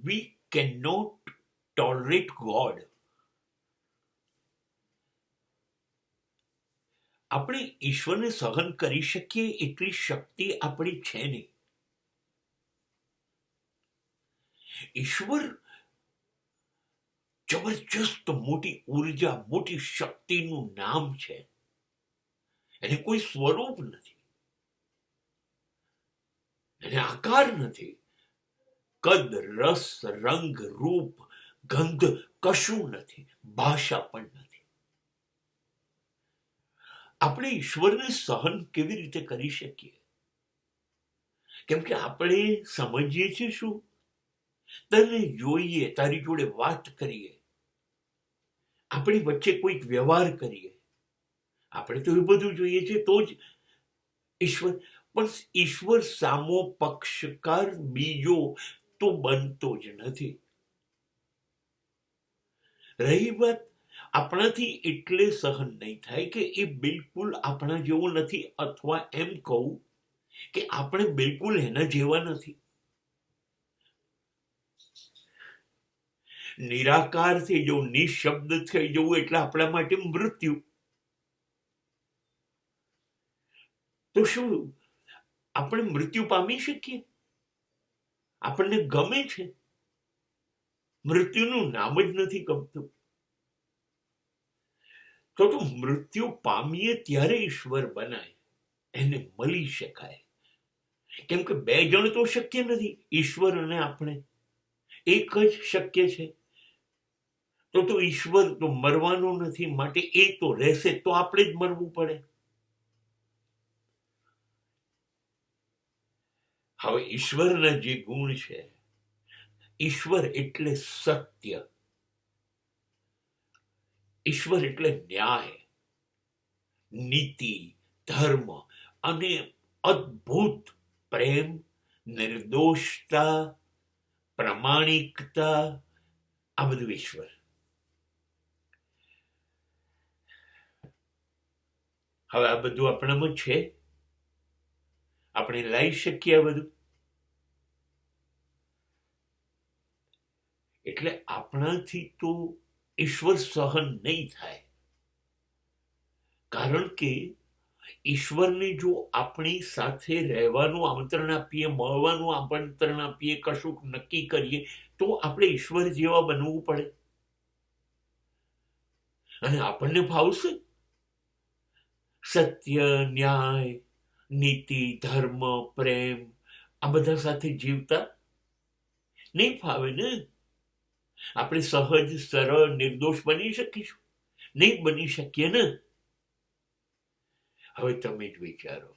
V can not tolerate God. આપણે ઈશ્વરને સહન કરી શકીએ એટલી શક્તિ આપણી છે નહીં. ઈશ્વર જબરજસ્ત મોટી ઉર્જા, મોટી શક્તિનું નામ છે. એને કોઈ સ્વરૂપ નથી, એને આકાર નથી, કદ, રસ, રંગ, રૂપ, ગંધ કશું નથી, ભાષા પણ નથી. આપણે ઈશ્વરને સહન કેવી રીતે કરી શકીએ? કેમ કે આપણે સમજીએ છીએ શું? તને જોઈએ, તારી જોડે વાત કરીએ, આપણી વચ્ચે કોઈક વ્યવહાર કરીએ, આપણે તો એ બધું જોઈએ છે તો જ ઈશ્વર. પણ ઈશ્વર સામો પક્ષકાર બીજો તો બનતો જ નથી. રહી વાત આપણાથી એટલે સહન નહીં થાય કે એ બિલકુલ આપણા જેવો નથી, અથવા એમ કહું કે આપણે બિલકુલ એના જેવા નથી. નિરાકાર થઈ જવું, નિશબ્દ થઈ જવું એટલે આપણા માટે મૃત્યુ. તો શું આપણે મૃત્યુ પામી શકીએ? આપણને ગમે છે? મૃત્યુનું નામ જ નથી ગમતું. તો મૃત્યુ પામીએ ત્યારે ઈશ્વર બનાય, એને મળી શકાય. કેમ કે બે જણ તો શક્ય નથી, ઈશ્વર અને આપણે એક જ શક્ય છે. તો ઈશ્વર તો મરવાનો નથી, માટે એ તો રહેશે, તો આપણે જ મરવું પડે. હવે ઈશ્વરના જે ગુણ છે, ઈશ્વર એટલે સત્ય, ઈશ્વર એટલે ન્યાય, નીતિ, ધર્મ અને અદ્ભુત પ્રેમ, નિર્દોષતા, પ્રામાણિકતા, આ બધું ઈશ્વર. હવે આ બધું આપણામાં છે? આપણે લાવી શકીએ આ બધું? એટલે આપણાથી તો ઈશ્વર સહન નહીં થાય. કારણ કે ઈશ્વરને જો આપણી સાથે રહેવાનું આમંત્રણ આપીએ, મળવાનું આમંત્રણ આપીએ, કશુંક નક્કી કરીએ, તો આપણે ઈશ્વર જેવા બનવું પડે. અને આપણને ફાવશે સત્ય, ન્યાય, નીતિ, ધર્મ, પ્રેમ આ બધા સાથે જીવતા? નહીં ફાવે ને. આપણે સહજ, સરળ, નિર્દોષ બની શકીશું? નહીં બની શકીએ ને. હવે તમે જ વિચારો,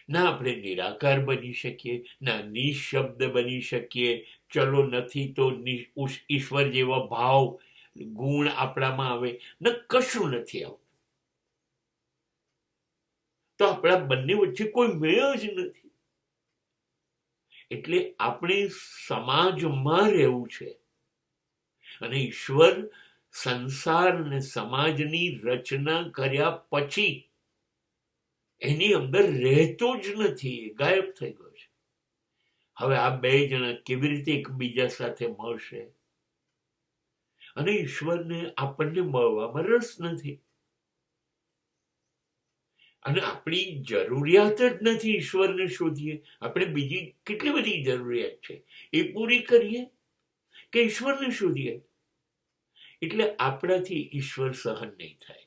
ના આપણે નિરાકાર બની શકીએ, ના નિશબ્દ બની શકીએ. ચલો નથી તો ઈશ્વર જેવા ભાવ, ગુણ આપણામાં આવે ને, કશું નથી આવતું. તો આપણા બંને વચ્ચે કોઈ મેળ જ નથી. એટલે આપણે સમાજમાં રહેવું છે, અને ઈશ્વર સંસાર અને સમાજની રચના કર્યા પછી એની અંદર રહેતો જ નથી, ગાયબ થઈ ગયો છે. હવે આ બે જણા કેવી રીતે એકબીજા સાથે મળશે? અને ઈશ્વરને આપણને મળવામાં રસ નથી, અને આપણી જરૂરિયાત જ નથી ઈશ્વરને શોધીએ. આપણે બીજી કેટલી બધી જરૂરિયાત છે, એ પૂરી કરીએ કે ઈશ્વરને શોધીએ. એટલે આપણાથી ઈશ્વર સહન નહીં થાય.